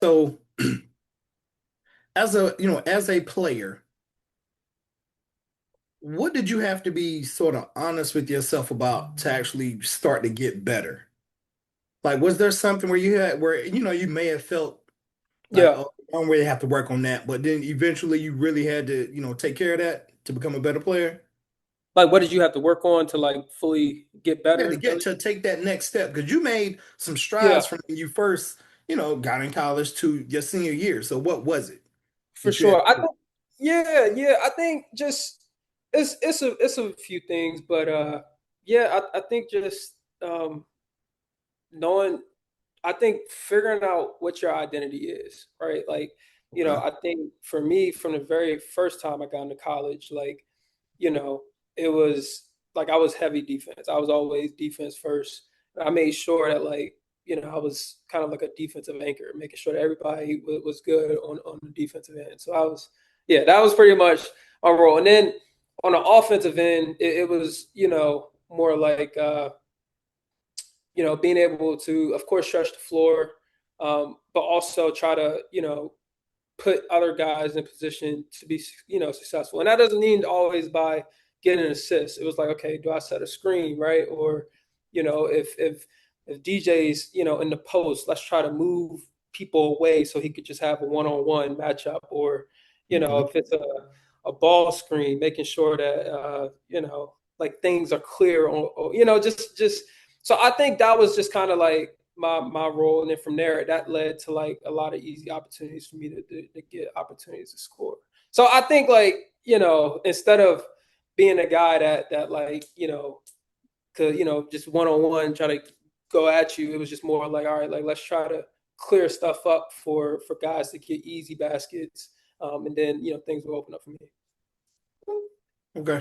So as a player, what did you have to be sort of honest with yourself about to actually start to get better? Like, was there something where you may have felt like, Yeah. oh, I don't really have to work on that, but then eventually you really had to, take care of that to become a better player? Like, what did you have to work on to like fully get Yeah, to better, get Billy? to take that next step because you made some strides Yeah, from when you first, got in college to your senior year. So what was it for that you had sure. I to think, yeah. I think just it's a few things, but yeah, I think just knowing, I think figuring out what your identity is, right? Like, Okay. I think for me, from the very first time I got into college, like, you know, it was like I was heavy defense. I was always defense first. I made sure that, like, I was kind of like a defensive anchor, making sure that everybody was good on the defensive end. So yeah, that was pretty much my role. And then on the offensive end, it was, more like, being able to, of course, stretch the floor, but also try to, put other guys in position to be, successful. And that doesn't mean always by getting an assist. It was like, okay, do I set a screen, right? Or, if DJ's, in the post, let's try to move people away so he could just have a one-on-one matchup. Or, Okay. if it's a ball screen, making sure that, like things are clear on, just so I think that was just kind of like my role, and then from there, that led to like a lot of easy opportunities for me to get opportunities to score. So I think, like, instead of being a guy that like, could, just one on one try to go at you, it was just more like, all right, like let's try to clear stuff up for guys to get easy baskets, and then things will open up for me. Okay.